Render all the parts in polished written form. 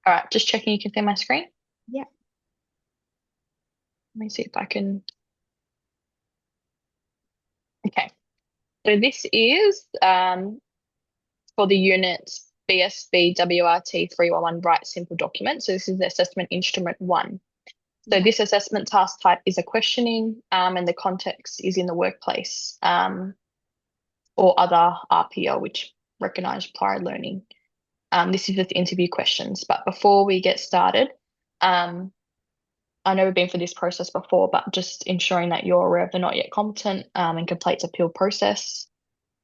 All right, just checking you can see my screen. Yeah. Let me see if I can. Okay, so this is for the unit BSBWRT311 Write Simple Document. So this is the assessment instrument one. So Yeah. this assessment task type is a questioning, and the context is in the workplace, or other RPL, which recognised prior learning. This is just interview questions. But before we get started, um, I know we've been through this process before, but just ensuring that you're aware of the not yet competent and complaints appeal process.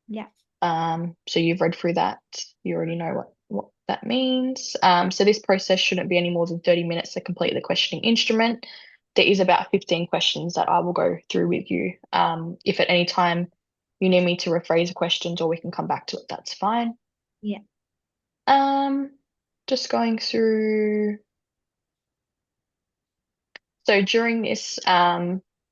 Yeah. So you've read through that. You already know what that means. So this process shouldn't be any more than 30 minutes to complete the questioning instrument. There is about 15 questions that I will go through with you. If at any time you need me to rephrase the questions or we can come back to it, that's fine. Yeah. Um, just going through. So during this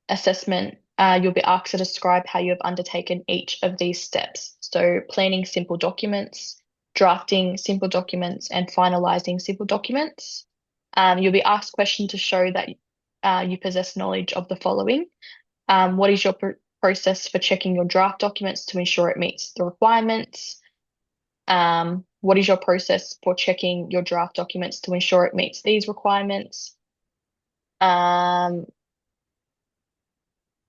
assessment, you'll be asked to describe how you have undertaken each of these steps. So planning simple documents, drafting simple documents, and finalizing simple documents. You'll be asked questions to show that you possess knowledge of the following. What is your process for checking your draft documents to ensure it meets the requirements? What is your process for checking your draft documents to ensure it meets these requirements? Um,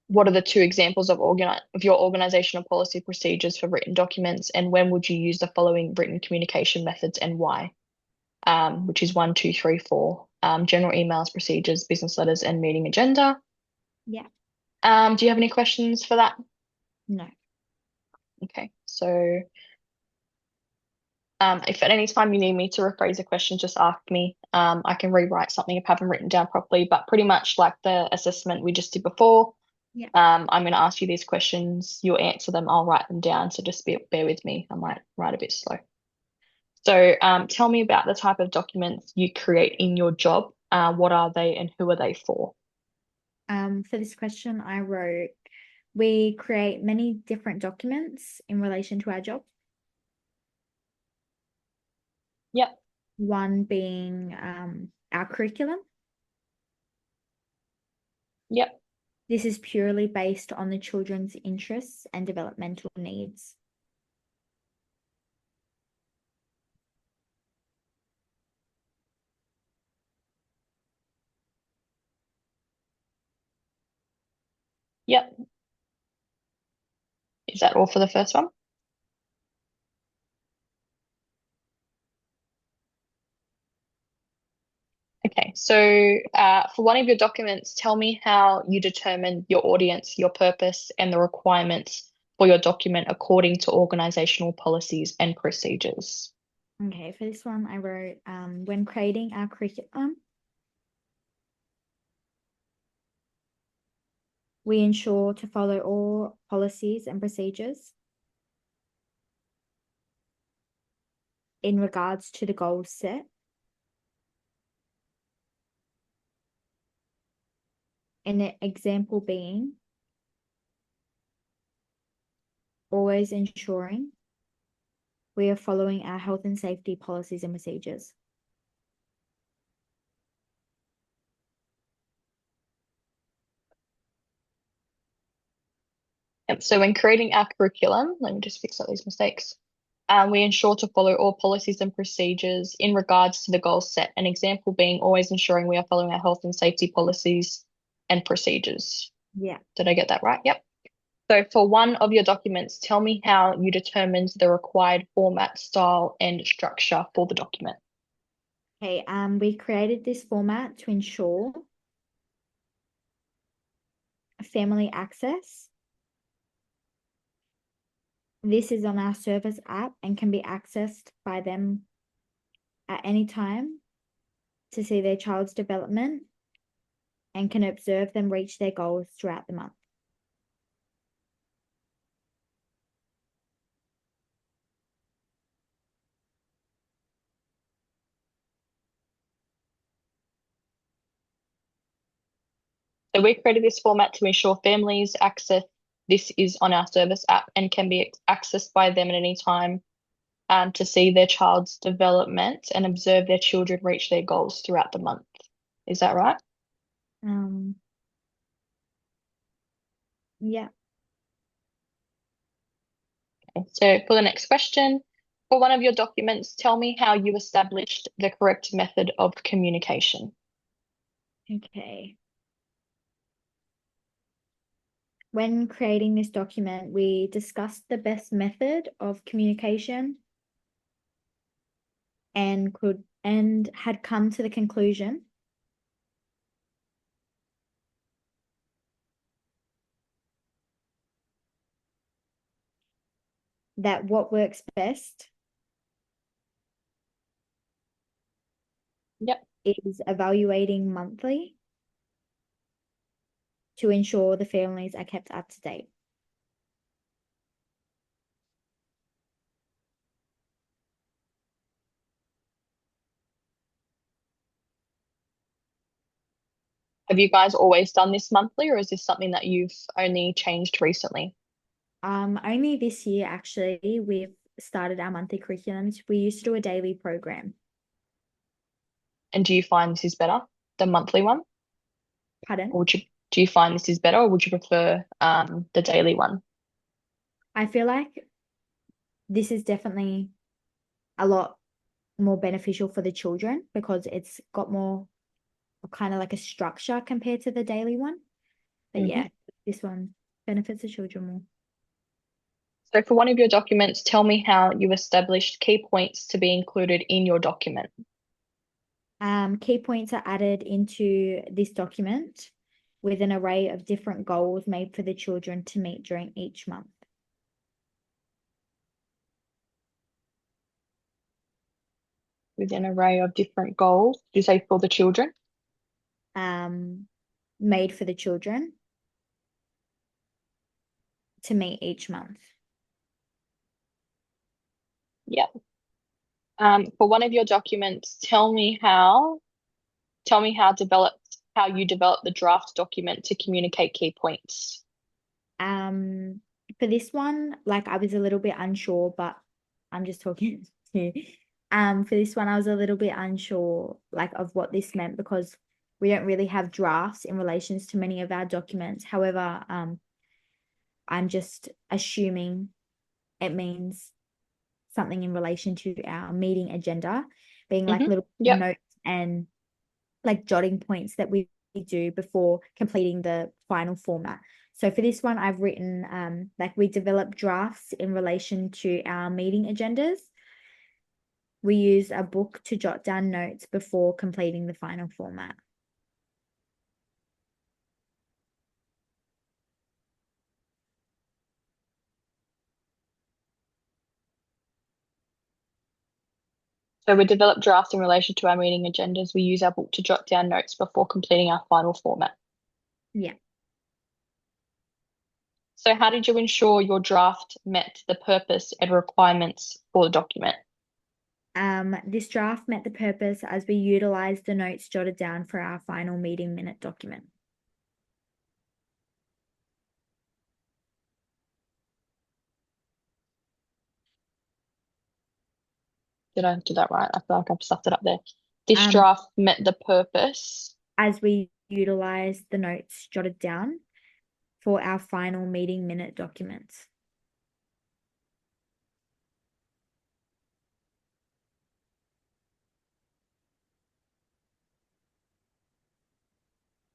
what are the two examples of your organizational policy procedures for written documents, and when would you use the following written communication methods and why? Which is one, two, three, four. General emails, procedures, business letters, and meeting agenda. Yeah. Do you have any questions for that? No. Okay, so if at any time you need me to rephrase a question, just ask me. I can rewrite something if I haven't written down properly, but pretty much like the assessment we just did before. Yeah. I'm going to ask you these questions. You'll answer them. I'll write them down. So just bear with me. I might write a bit slow. So tell me about the type of documents you create in your job. What are they and who are they for? For this question, I wrote, we create many different documents in relation to our job. Yep, One being our curriculum. yep, This is purely based on the children's interests and developmental needs. yep. Is that all for the first one? Okay, so for one of your documents, tell me how you determine your audience, your purpose, and the requirements for your document according to organizational policies and procedures. Okay, for this one, I wrote, when creating our curriculum, we ensure to follow all policies and procedures in regards to the goals set. An example being always ensuring we are following our health and safety policies and procedures. Yep. So when creating our curriculum, let me just fix up these mistakes. We ensure to follow all policies and procedures in regards to the goals set. An example being always ensuring we are following our health and safety policies and procedures. Yeah. Did I get that right? Yep. So for one of your documents, tell me how you determined the required format, style, and structure for the document. Okay, we created this format to ensure family access. This is on our service app and can be accessed by them at any time to see their child's development and can observe them reach their goals throughout the month. So we created this format to ensure families access. This is on our service app and can be accessed by them at any time to see their child's development and observe their children reach their goals throughout the month. Is that right? Um, yeah. Okay. So for the next question, for one of your documents, tell me how you established the correct method of communication. Okay. When creating this document, we discussed the best method of communication and had come to the conclusion that what works best Yep. is evaluating monthly to ensure the families are kept up to date. Have you guys always done this monthly, or is this something that you've only changed recently? Only this year, actually, we've started our monthly curriculums. We used to do a daily program. And do you find this is better, the monthly one? Pardon? Or do you find this is better, or would you prefer the daily one? I feel like this is definitely a lot more beneficial for the children because it's got more kind of like a structure compared to the daily one. But Hmm. yeah, this one benefits the children more. So for one of your documents, tell me how you established key points to be included in your document. Key points are added into this document with an array of different goals made for the children to meet during each month. With an array of different goals. Do you say for the children? Um, Made for the children to meet each month. Yep. For one of your documents, tell me how you developed the draft document to communicate key points. Um, for this one, like I was a little bit unsure, but I'm just talking here. For this one, I was a little bit unsure, like of what this meant because we don't really have drafts in relations to many of our documents. However, I'm just assuming it means something in relation to our meeting agenda, being like Hmm. little Yep. notes and like jotting points that we do before completing the final format. So for this one, I've written like we develop drafts in relation to our meeting agendas. We use a book to jot down notes before completing the final format. So we develop drafts in relation to our meeting agendas. We use our book to jot down notes before completing our final format. Yeah. So how did you ensure your draft met the purpose and requirements for the document? This draft met the purpose as we utilized the notes jotted down for our final meeting minute document. Did I do that right? I feel like I've stuffed it up there. This Um, draft met the purpose. as we utilized the notes jotted down for our final meeting minute documents.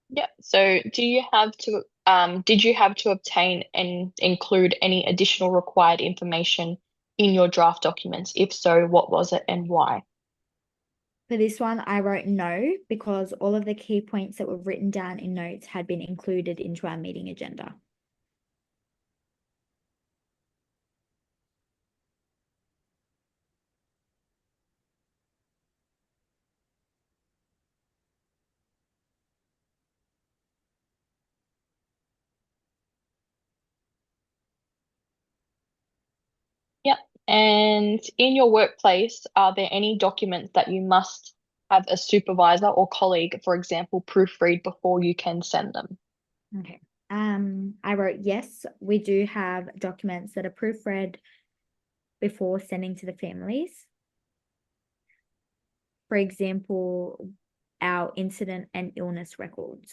Yeah. So did you have to obtain and include any additional required information in your draft documents? If so, what was it and why? For this one, I wrote no because all of the key points that were written down in notes had been included into our meeting agenda. Yep. And in your workplace, are there any documents that you must have a supervisor or colleague, for example, proofread before you can send them? Okay. I wrote yes, we do have documents that are proofread before sending to the families. For example, our incident and illness records.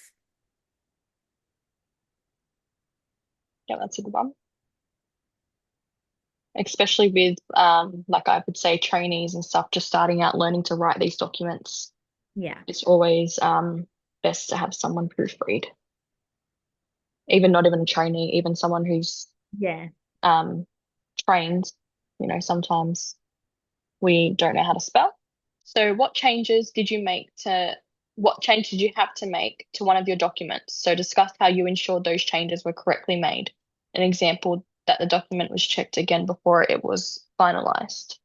Yeah, that's a good one. Especially with like I would say trainees and stuff just starting out learning to write these documents. Yeah. It's always best to have someone proofread. Even not even a trainee, even someone who's Yeah. um trained, sometimes we don't know how to spell. So what change did you have to make to one of your documents? So discuss how you ensured those changes were correctly made. An example that the document was checked again before it was finalized.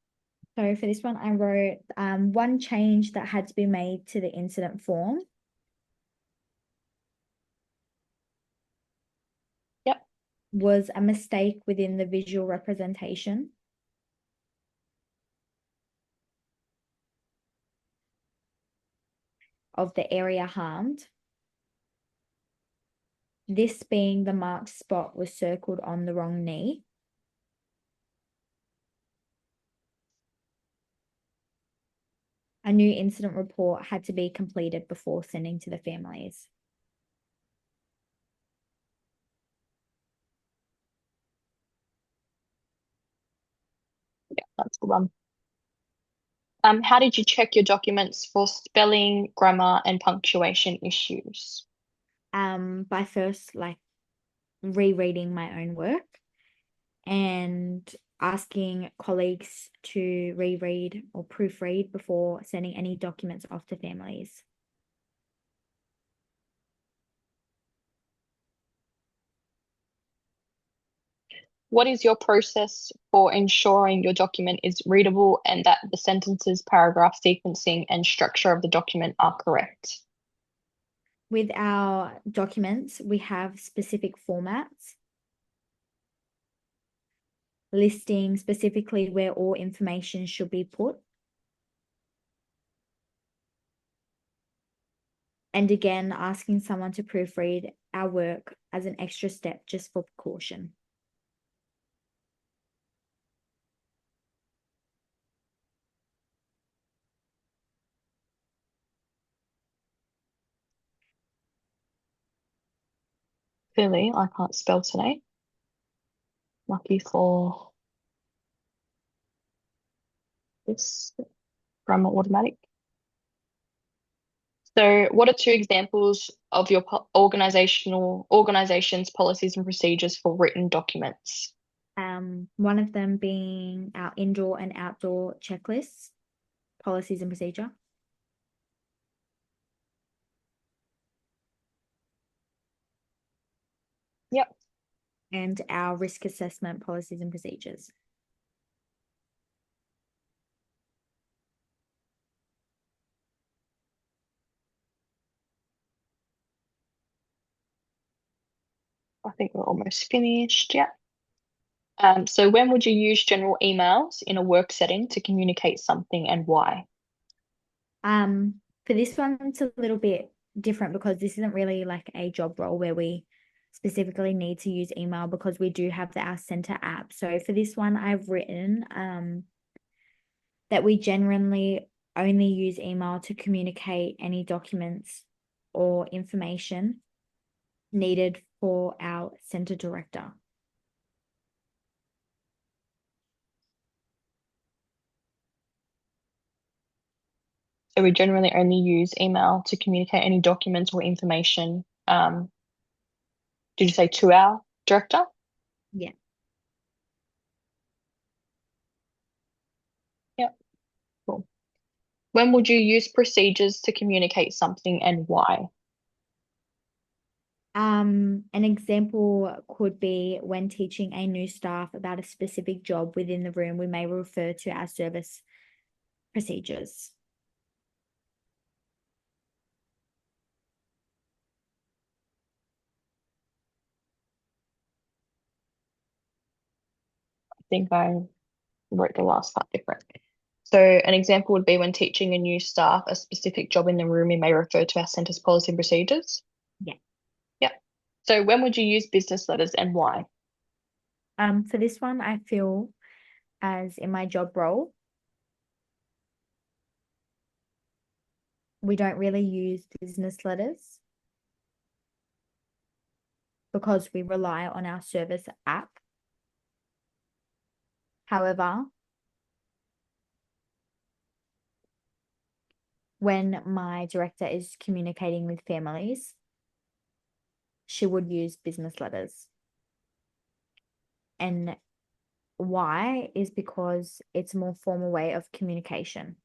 So for this one, I wrote one change that had to be made to the incident form Yep. was a mistake within the visual representation of the area harmed. This being the marked spot was circled on the wrong knee. A new incident report had to be completed before sending to the families. Yeah, that's the one. How did you check your documents for spelling, grammar, and punctuation issues? By first like rereading my own work and asking colleagues to reread or proofread before sending any documents off to families. What is your process for ensuring your document is readable and that the sentences, paragraph sequencing, and structure of the document are correct? With our documents, we have specific formats listing specifically where all information should be put. And again, asking someone to proofread our work as an extra step just for precaution. Clearly, I can't spell today. Lucky for this grammar automatic. So, what are two examples of your organization's policies and procedures for written documents? One of them being our indoor and outdoor checklists, policies and procedure. Yep. And our risk assessment policies and procedures. I think we're almost finished. Yeah. So when would you use general emails in a work setting to communicate something and why? For this one, it's a little bit different because this isn't really like a job role where we specifically need to use email because we do have our center app. So for this one, I've written that we generally only use email to communicate any documents or information needed for our center director. So we generally only use email to communicate any documents or information. Did you say to our director? Yeah. Yep. Cool. When would you use procedures to communicate something and why? An example could be when teaching a new staff about a specific job within the room, we may refer to our service procedures. I think I wrote the last part different. So an example would be when teaching a new staff a specific job in the room, we may refer to our centre's policy and procedures. Yeah. Yep. So when would you use business letters and why? For this one, I feel as in my job role, we don't really use business letters because we rely on our service app. However, when my director is communicating with families, she would use business letters. And why is because it's a more formal way of communication.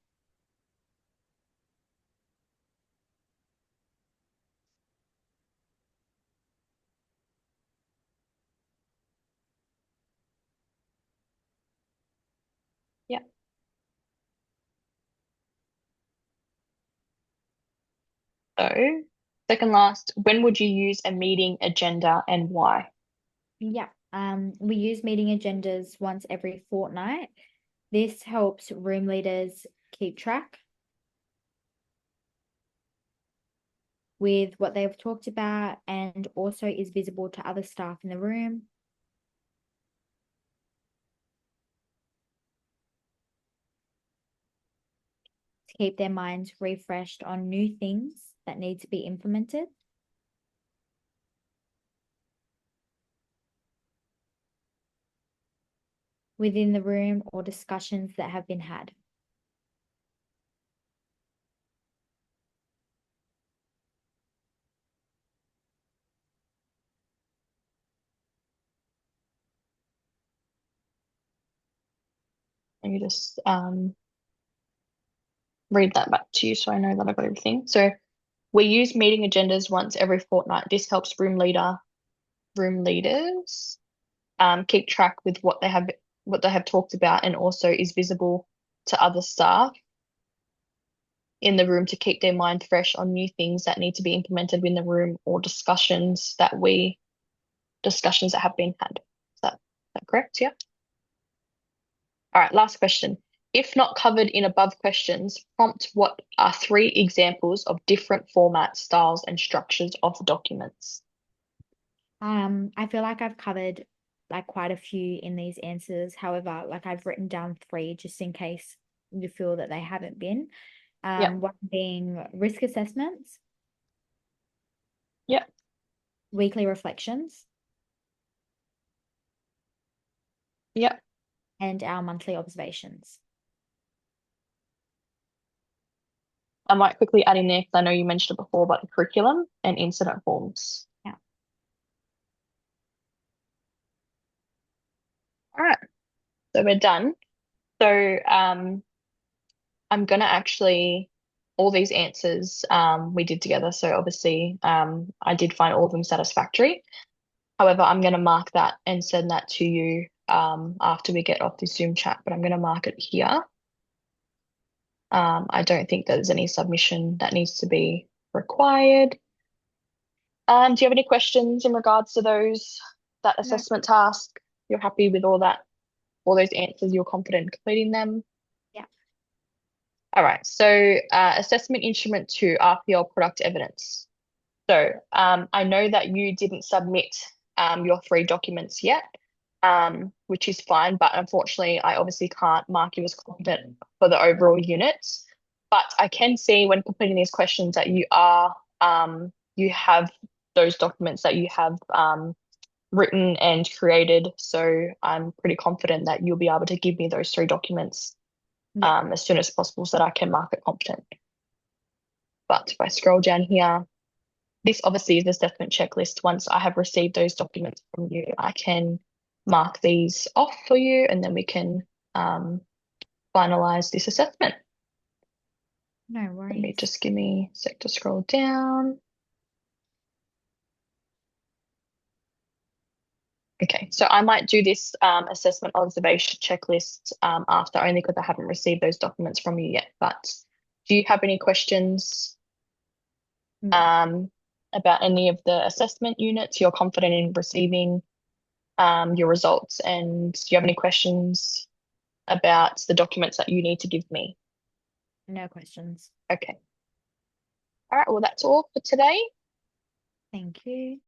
Yeah. So, second last, when would you use a meeting agenda and why? Yeah. We use meeting agendas once every fortnight. This helps room leaders keep track with what they've talked about and also is visible to other staff in the room. To keep their minds refreshed on new things that need to be implemented. Within the room or discussions that have been had. Let me just read that back to you so I know that I've got everything. So we use meeting agendas once every fortnight. This helps room leaders keep track with what they have talked about and also is visible to other staff in the room to keep their mind fresh on new things that need to be implemented in the room or discussions that have been had. Is that correct? Yeah. All right, last question. If not covered in above questions, prompt what are three examples of different formats, styles, and structures of documents. I feel like I've covered like quite a few in these answers. However, like I've written down three just in case you feel that they haven't been. Yeah, One being risk assessments, yeah, weekly reflections, yeah. and our monthly observations. I might quickly add in there because I know you mentioned it before, but the curriculum and incident forms. Yeah. All right, so we're done. So I'm gonna actually all these answers we did together. So obviously I did find all of them satisfactory. However, I'm gonna mark that and send that to you after we get off the Zoom chat, but I'm gonna mark it here. I don't think there's any submission that needs to be required. Do you have any questions in regards to that No. assessment task? You're happy with all those answers, you're confident in completing them? Yeah. All right, so assessment instrument 2, RPL product evidence. So I know that you didn't submit your three documents yet, which is fine, but unfortunately, I obviously can't mark you as competent for the overall units. But I can see when completing these questions that you have those documents that you have written and created. So I'm pretty confident that you'll be able to give me those three documents Yeah. as soon as possible so that I can mark it competent. But if I scroll down here, this obviously is the assessment checklist. Once I have received those documents from you, I can mark these off for you and then we can finalize this assessment. No Let me worries. just give me a sec to scroll down. Okay, so I might do this assessment observation checklist after only because I haven't received those documents from you yet. But do you have any questions No. um, about any of the assessment units? You're confident in receiving your results, and do you have any questions about the documents that you need to give me? No questions. Okay. All right, well, that's all for today. Thank you.